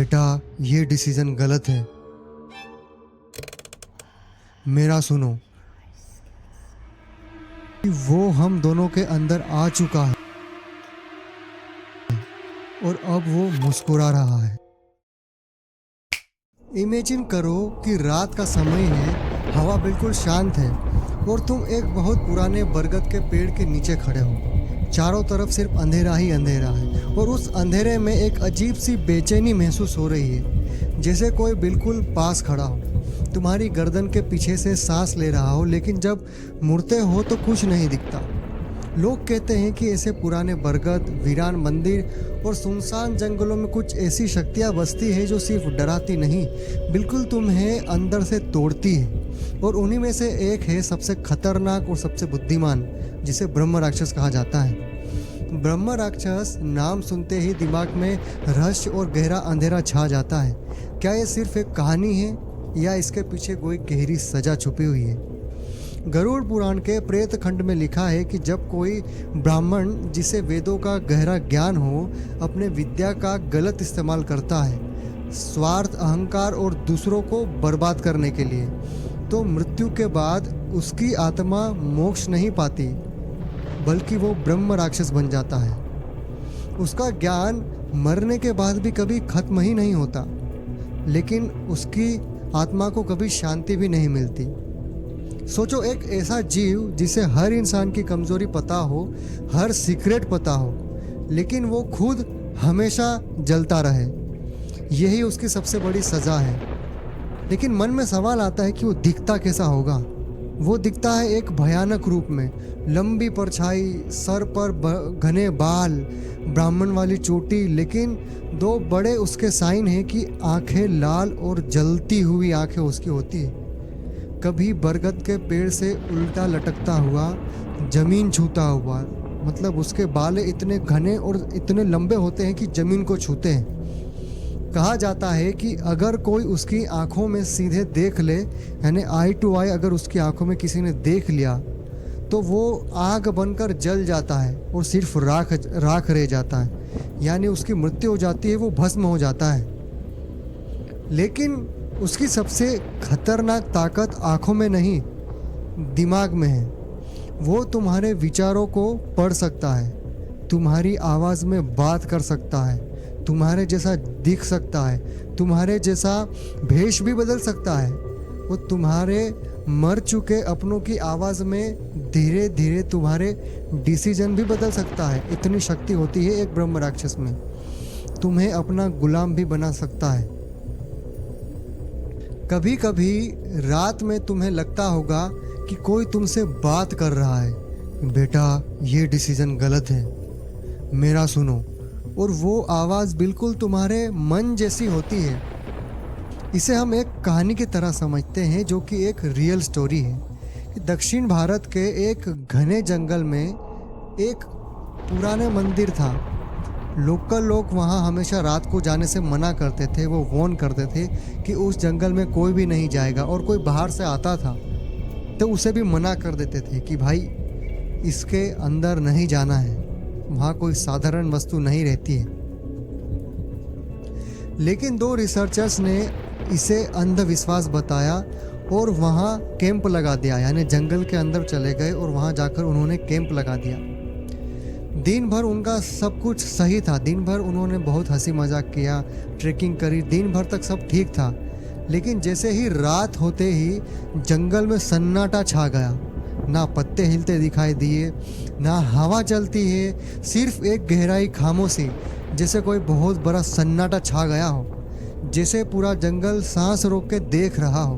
बेटा, ये डिसीजन गलत है। मेरा सुनो। वो हम दोनों के अंदर आ चुका है और अब वो मुस्कुरा रहा है। इमेजिन करो कि रात का समय है, हवा बिल्कुल शांत है और तुम एक बहुत पुराने बरगद के पेड़ के नीचे खड़े हो। चारों तरफ सिर्फ अंधेरा ही अंधेरा है और उस अंधेरे में एक अजीब सी बेचैनी महसूस हो रही है, जैसे कोई बिल्कुल पास खड़ा हो, तुम्हारी गर्दन के पीछे से सांस ले रहा हो, लेकिन जब मुड़ते हो तो कुछ नहीं दिखता। लोग कहते हैं कि ऐसे पुराने बरगद, वीरान मंदिर और सुनसान जंगलों में कुछ ऐसी शक्तियाँ बसती है जो सिर्फ डराती नहीं, बिल्कुल तुम्हें अंदर से तोड़ती है। और उन्हीं में से एक है सबसे खतरनाक और सबसे बुद्धिमान, जिसे ब्रह्म राक्षस कहा जाता है। ब्रह्म राक्षस नाम सुनते ही दिमाग में रहस्य और गहरा अंधेरा छा जाता है। क्या ये सिर्फ एक कहानी है या इसके पीछे कोई गहरी सजा छुपी हुई है? गरुड़ पुराण के प्रेत खंड में लिखा है कि जब कोई ब्राह्मण जिसे वेदों का गहरा ज्ञान हो अपने विद्या का गलत इस्तेमाल करता है, स्वार्थ, अहंकार और दूसरों को बर्बाद करने के लिए, तो मृत्यु के बाद उसकी आत्मा मोक्ष नहीं पाती, बल्कि वो ब्रह्म राक्षस बन जाता है। उसका ज्ञान मरने के बाद भी कभी खत्म ही नहीं होता, लेकिन उसकी आत्मा को कभी शांति भी नहीं मिलती। सोचो, एक ऐसा जीव जिसे हर इंसान की कमजोरी पता हो, हर सीक्रेट पता हो, लेकिन वो खुद हमेशा जलता रहे। यही उसकी सबसे बड़ी सजा है। लेकिन मन में सवाल आता है कि वो दिखता कैसा होगा? वो दिखता है एक भयानक रूप में, लंबी परछाई, सर पर घने बाल, ब्राह्मण वाली चोटी, लेकिन दो बड़े उसके साइन हैं कि आंखें लाल और जलती हुई आंखें उसकी होती है। कभी बरगद के पेड़ से उल्टा लटकता हुआ, जमीन छूता हुआ, मतलब उसके बाल इतने घने और इतने लंबे होते हैं कि जमीन को छूते हैं। कहा जाता है कि अगर कोई उसकी आंखों में सीधे देख ले, यानी आई टू आई अगर उसकी आंखों में किसी ने देख लिया, तो वो आग बनकर जल जाता है और सिर्फ राख रह जाता है, यानी उसकी मृत्यु हो जाती है, वो भस्म हो जाता है। लेकिन उसकी सबसे खतरनाक ताकत आंखों में नहीं, दिमाग में है। वो तुम्हारे विचारों को पढ़ सकता है, तुम्हारी आवाज़ में बात कर सकता है, तुम्हारे जैसा दिख सकता है, तुम्हारे जैसा भेष भी बदल सकता है। वो तुम्हारे मर चुके अपनों की आवाज़ में धीरे धीरे तुम्हारे डिसीजन भी बदल सकता है। इतनी शक्ति होती है एक ब्रह्म राक्षस में। तुम्हें अपना गुलाम भी बना सकता है। कभी कभी रात में तुम्हें लगता होगा कि कोई तुमसे बात कर रहा है, बेटा, ये डिसीजन गलत है, मेरा सुनो। और वो आवाज़ बिल्कुल तुम्हारे मन जैसी होती है। इसे हम एक कहानी की तरह समझते हैं, जो कि एक रियल स्टोरी है। दक्षिण भारत के एक घने जंगल में एक पुराने मंदिर था। लोकल लोग वहाँ हमेशा रात को जाने से मना करते थे। वो वार्न करते थे कि उस जंगल में कोई भी नहीं जाएगा, और कोई बाहर से आता था तो उसे भी मना कर देते थे कि भाई इसके अंदर नहीं जाना है, वहाँ कोई साधारण वस्तु नहीं रहती है। लेकिन दो रिसर्चर्स ने इसे अंधविश्वास बताया और वहाँ कैंप लगा दिया, यानी जंगल के अंदर चले गए और वहाँ जाकर उन्होंने कैंप लगा दिया। दिन भर उनका सब कुछ सही था। दिन भर उन्होंने बहुत हंसी मजाक किया, ट्रैकिंग करी, दिन भर तक सब ठीक था। लेकिन जैसे ही रात होते ही जंगल में सन्नाटा छा गया। ना पत्ते हिलते दिखाई दिए, ना हवा चलती है, सिर्फ एक गहराई खामोशी, जैसे कोई बहुत बड़ा सन्नाटा छा गया हो, जैसे पूरा जंगल सांस रोक के देख रहा हो।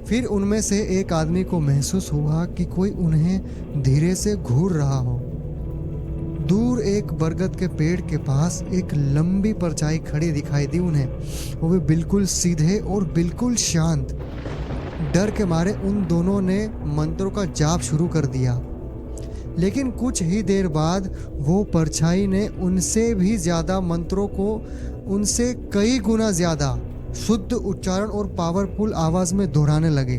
फिर उनमें से एक आदमी को महसूस हुआ कि कोई उन्हें धीरे से घूर रहा हो। दूर एक बरगद के पेड़ के पास एक लंबी परछाई खड़ी दिखाई दी उन्हें। वो भी बिल्कुल सीधे और बिल्कुल शांत। डर के मारे उन दोनों ने मंत्रों का जाप शुरू कर दिया। लेकिन कुछ ही देर बाद वो परछाई ने उनसे भी ज़्यादा मंत्रों को, उनसे कई गुना ज़्यादा शुद्ध उच्चारण और पावरफुल आवाज़ में दोहराने लगे।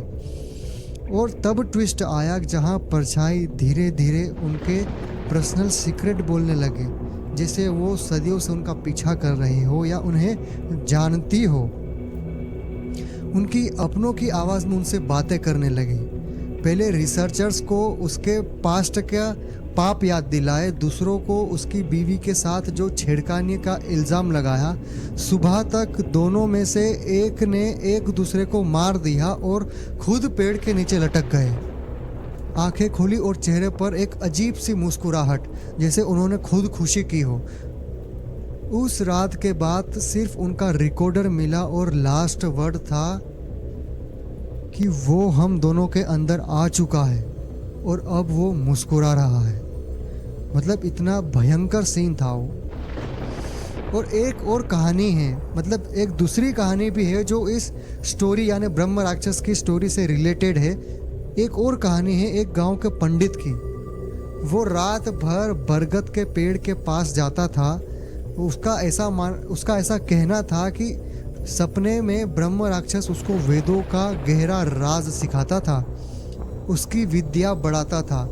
और तब ट्विस्ट आया जहाँ परछाई धीरे धीरे उनके पर्सनल सीक्रेट बोलने लगे, जैसे वो सदियों से उनका पीछा कर रही हो या उन्हें जानती हो। उनकी अपनों की आवाज़ में उनसे बातें करने लगी। पहले रिसर्चर्स को उसके पास्ट का पाप याद दिलाए, दूसरों को उसकी बीवी के साथ जो छेड़खानी का इल्ज़ाम लगाया। सुबह तक दोनों में से एक ने एक दूसरे को मार दिया और खुद पेड़ के नीचे लटक गए। आंखें खुली और चेहरे पर एक अजीब सी मुस्कुराहट, जैसे उन्होंने खुद खुशी की हो। उस रात के बाद सिर्फ उनका रिकॉर्डर मिला और लास्ट वर्ड था कि वो हम दोनों के अंदर आ चुका है और अब वो मुस्कुरा रहा है। मतलब इतना भयंकर सीन था वो। और एक और कहानी है, मतलब एक दूसरी कहानी भी है जो इस स्टोरी यानी ब्रह्म राक्षस की स्टोरी से रिलेटेड है। एक और कहानी है एक गांव के पंडित की। वो रात भर बरगद के पेड़ के पास जाता था। उसका ऐसा कहना था कि सपने में ब्रह्म राक्षस उसको वेदों का गहरा राज सिखाता था, उसकी विद्या बढ़ाता था,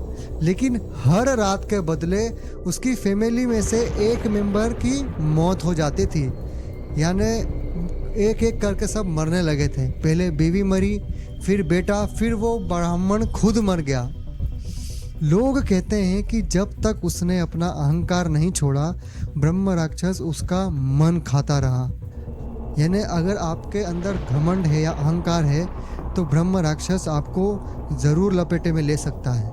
लेकिन हर रात के बदले उसकी फैमिली में से एक मेंबर की मौत हो जाती थी। यानी एक एक करके सब मरने लगे थे। पहले बीवी मरी, फिर बेटा, फिर वो ब्राह्मण खुद मर गया। लोग कहते हैं कि जब तक उसने अपना अहंकार नहीं छोड़ा, ब्रह्म राक्षस उसका मन खाता रहा। यानी अगर आपके अंदर घमंड है या अहंकार है तो ब्रह्म राक्षस आपको ज़रूर लपेटे में ले सकता है।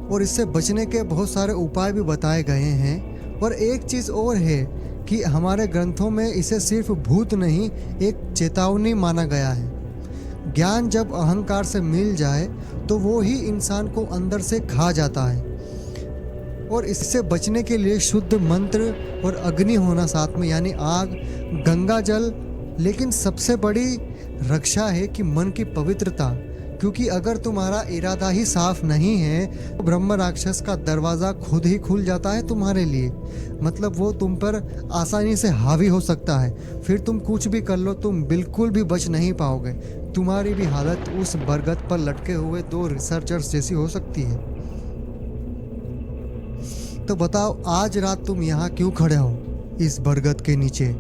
और इससे बचने के बहुत सारे उपाय भी बताए गए हैं। और एक चीज़ और है कि हमारे ग्रंथों में इसे सिर्फ भूत नहीं, एक चेतावनी माना गया है। ज्ञान जब अहंकार से मिल जाए तो वो ही इंसान को अंदर से खा जाता है। और इससे बचने के लिए शुद्ध मंत्र और अग्नि होना साथ में, यानी आग, गंगा जल। लेकिन सबसे बड़ी रक्षा है कि मन की पवित्रता, क्योंकि अगर तुम्हारा इरादा ही साफ नहीं है तो ब्रह्म राक्षस का दरवाज़ा खुद ही खुल जाता है तुम्हारे लिए। मतलब वो तुम पर आसानी से हावी हो सकता है। फिर तुम कुछ भी कर लो, तुम बिल्कुल भी बच नहीं पाओगे। तुम्हारी भी हालत उस बरगद पर लटके हुए दो रिसर्चर्स जैसी हो सकती है। तो बताओ, आज रात तुम यहाँ क्यों खड़े हो इस बरगद के नीचे?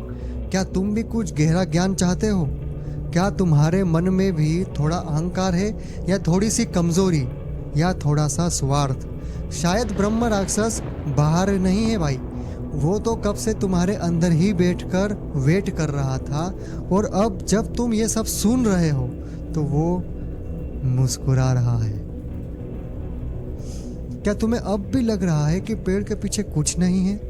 क्या तुम भी कुछ गहरा ज्ञान चाहते हो? क्या तुम्हारे मन में भी थोड़ा अहंकार है, या थोड़ी सी कमजोरी, या थोड़ा सा स्वार्थ? शायद ब्रह्म राक्षस बाहर नहीं है भाई, वो तो कब से तुम्हारे अंदर ही बैठकर वेट कर रहा था। और अब जब तुम ये सब सुन रहे हो तो वो मुस्कुरा रहा है। क्या तुम्हें अब भी लग रहा है कि पेड़ के पीछे कुछ नहीं है,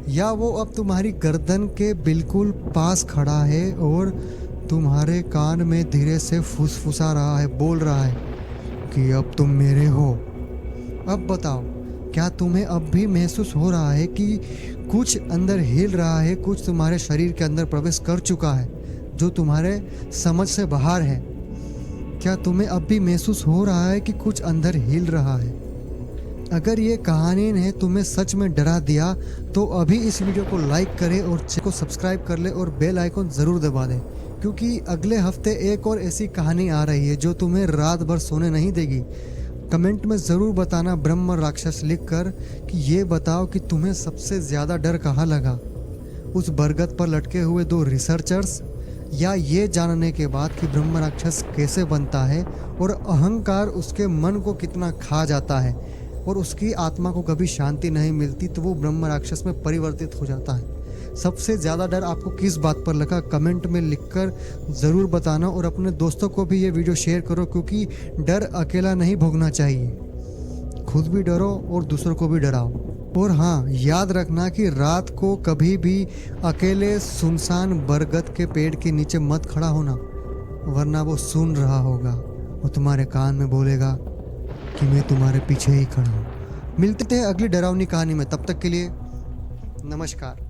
या वो अब तुम्हारी गर्दन के बिल्कुल पास खड़ा है और तुम्हारे कान में धीरे से फुसफुसा रहा है, बोल रहा है कि अब तुम मेरे हो? अब बताओ, क्या तुम्हें अब भी महसूस हो रहा है कि कुछ अंदर हिल रहा है, कुछ तुम्हारे शरीर के अंदर प्रवेश कर चुका है जो तुम्हारे समझ से बाहर है? क्या तुम्हें अब भी महसूस हो रहा है कि कुछ अंदर हिल रहा है? अगर ये कहानी ने तुम्हें सच में डरा दिया तो अभी इस वीडियो को लाइक करें और चैनल को सब्सक्राइब कर ले और बेल आइकन ज़रूर दबा दें, क्योंकि अगले हफ्ते एक और ऐसी कहानी आ रही है जो तुम्हें रात भर सोने नहीं देगी। कमेंट में ज़रूर बताना ब्रह्म राक्षस लिखकर कि ये बताओ कि तुम्हें सबसे ज़्यादा डर कहाँ लगा, उस बरगद पर लटके हुए दो रिसर्चर्स, या ये जानने के बाद कि ब्रह्म राक्षस कैसे बनता है और अहंकार उसके मन को कितना खा जाता है और उसकी आत्मा को कभी शांति नहीं मिलती तो वो ब्रह्म राक्षस में परिवर्तित हो जाता है। सबसे ज़्यादा डर आपको किस बात पर लगा, कमेंट में लिखकर ज़रूर बताना। और अपने दोस्तों को भी ये वीडियो शेयर करो, क्योंकि डर अकेला नहीं भोगना चाहिए। खुद भी डरो और दूसरों को भी डराओ। और हाँ, याद रखना कि रात को कभी भी अकेले सुनसान बरगद के पेड़ के नीचे मत खड़ा होना, वरना वो सुन रहा होगा, वो तुम्हारे कान में बोलेगा कि मैं तुम्हारे पीछे ही खड़ा हूँ। मिलते हैं अगली डरावनी कहानी में, तब तक के लिए नमस्कार।